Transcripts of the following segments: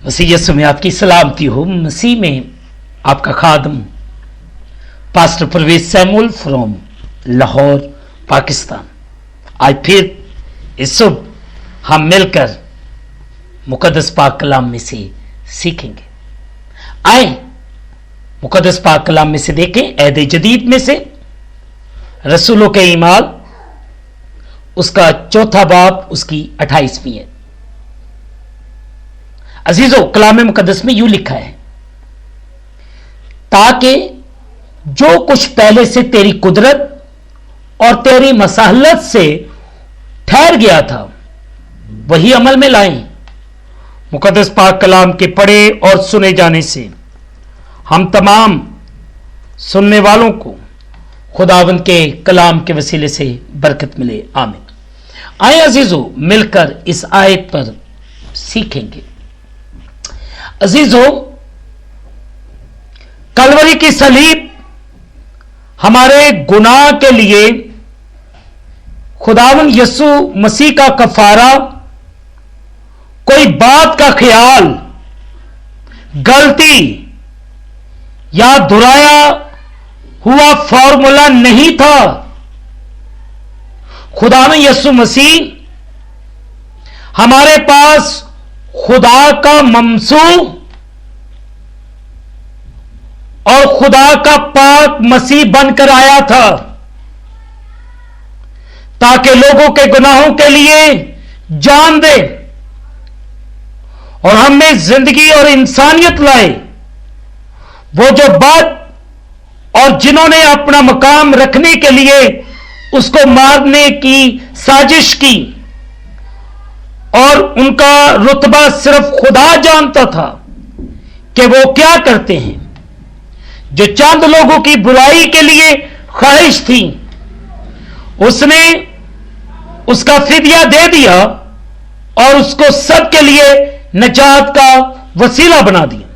مسیح یسوع میں آپ کی سلامتی ہو۔ مسیح میں آپ کا خادم pastor Parvez Samuel from Lahore Pakistan. آج پھر اس صبح ہم مل کر مقدس پاک کلام میں سے سیکھیں گے۔ آئیں مقدس پاک کلام میں سے دیکھیں، عہد جدید میں سے رسولوں کے اعمال اس کا 4 باب اس کی 28ویں ہے۔ عزیزو، کلام مقدس میں یوں لکھا ہے، تاکہ جو کچھ پہلے سے تیری قدرت اور تیری مساحلت سے ٹھہر گیا تھا وہی عمل میں لائیں۔ مقدس پاک کلام کے پڑھے اور سنے جانے سے ہم تمام سننے والوں کو خداوند کے کلام کے وسیلے سے برکت ملے، آمین۔ آئے عزیزو، مل کر اس آیت پر سیکھیں گے۔ عزیزو، کلوری کی صلیب ہمارے گناہ کے لیے خداوند یسوع مسیح کا کفارہ، کوئی بات کا خیال، غلطی یا دہرایا ہوا فارمولا نہیں تھا۔ خداوند یسوع مسیح ہمارے پاس خدا کا ممسوح اور خدا کا پاک مسیح بن کر آیا تھا، تاکہ لوگوں کے گناہوں کے لیے جان دے اور ہم میں زندگی اور انسانیت لائے۔ وہ جو بات اور جنہوں نے اپنا مقام رکھنے کے لیے اس کو مارنے کی سازش کی، اور ان کا رتبہ صرف خدا جانتا تھا کہ وہ کیا کرتے ہیں، جو چند لوگوں کی برائی کے لیے خواہش تھی، اس نے اس کا فدیہ دے دیا اور اس کو سب کے لیے نجات کا وسیلہ بنا دیا۔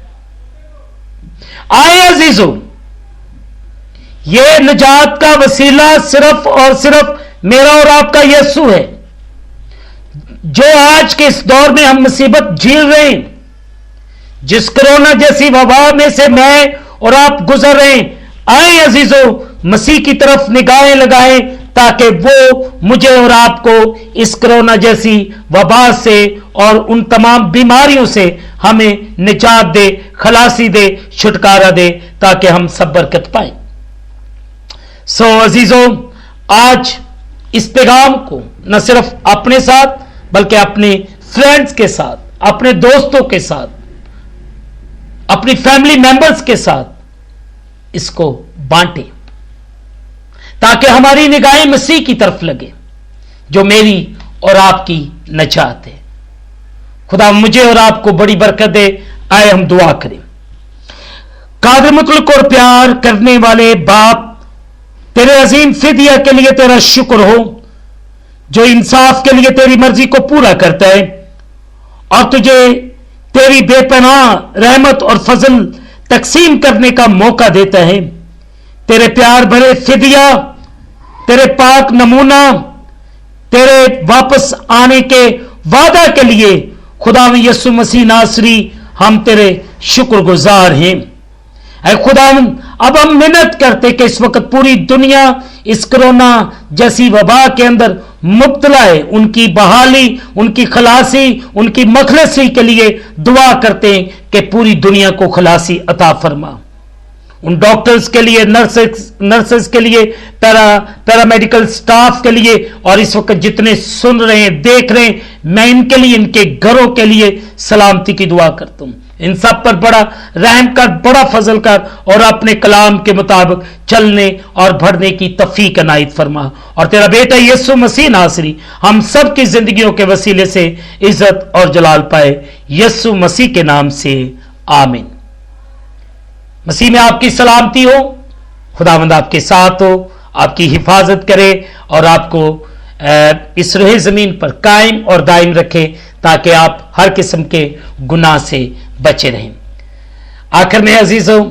آئے عزیزو، یہ نجات کا وسیلہ صرف اور صرف میرا اور آپ کا یسوع ہے، جو آج کے اس دور میں ہم مصیبت جھیل رہے ہیں، جس کرونا جیسی وبا میں سے میں اور آپ گزر رہے ہیں۔ آئیں عزیزو، مسیح کی طرف نگاہیں لگائیں تاکہ وہ مجھے اور آپ کو اس کرونا جیسی وبا سے اور ان تمام بیماریوں سے ہمیں نجات دے، خلاصی دے، چھٹکارا دے، تاکہ ہم سب برکت پائیں۔ عزیزو، آج اس پیغام کو نہ صرف اپنے ساتھ بلکہ اپنے فرینڈز کے ساتھ، اپنے دوستوں کے ساتھ، اپنی فیملی ممبرز کے ساتھ اس کو بانٹیں، تاکہ ہماری نگاہیں مسیح کی طرف لگے جو میری اور آپ کی نجات ہے۔ خدا مجھے اور آپ کو بڑی برکت دے۔ آئے ہم دعا کریں۔ قادر مطلق اور پیار کرنے والے باپ، تیرے عظیم فدیہ کے لیے تیرا شکر ہو، جو انصاف کے لیے تیری مرضی کو پورا کرتا ہے اور تجھے تیری بے پناہ رحمت اور فضل تقسیم کرنے کا موقع دیتا ہے۔ تیرے پیار بھرے فدیہ، تیرے پاک نمونہ، تیرے واپس آنے کے وعدہ کے لیے خداوند یسوع مسیح ناصری ہم تیرے شکر گزار ہیں۔ اے خداوند، اب ہم منت کرتے کہ اس وقت پوری دنیا اس کرونا جیسی وبا کے اندر مبتلا ہے، ان کی بحالی، ان کی خلاصی، ان کی مخلصی کے لیے دعا کرتے ہیں کہ پوری دنیا کو خلاصی عطا فرما۔ ان ڈاکٹرز کے لیے، نرسز کے لیے، پیرامیڈیکل سٹاف کے لیے، اور اس وقت جتنے سن رہے ہیں، دیکھ رہے ہیں، میں ان کے لیے، ان کے گھروں کے لیے سلامتی کی دعا کرتا ہوں۔ ان سب پر بڑا رحم کر، بڑا فضل کر، اور اپنے کلام کے مطابق چلنے اور بڑھنے کی توفیق عنایت فرما، اور تیرا بیٹا یسوع مسیح ناصری ہم سب کی زندگیوں کے وسیلے سے عزت اور جلال پائے، یسوع مسیح کے نام سے آمین۔ مسیح میں آپ کی سلامتی ہو، خداوند آپ کے ساتھ ہو، آپ کی حفاظت کرے اور آپ کو اس روح زمین پر قائم اور دائم رکھے، تاکہ آپ ہر قسم کے گناہ سے بچے رہیں۔ آخر میں عزیزوں،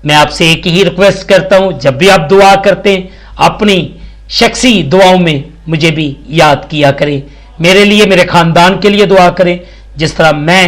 میں آپ سے ایک ہی ریکویسٹ کرتا ہوں، جب بھی آپ دعا کرتے ہیں اپنی شخصی دعاؤں میں مجھے بھی یاد کیا کریں، میرے لیے، میرے خاندان کے لیے دعا کریں، جس طرح میں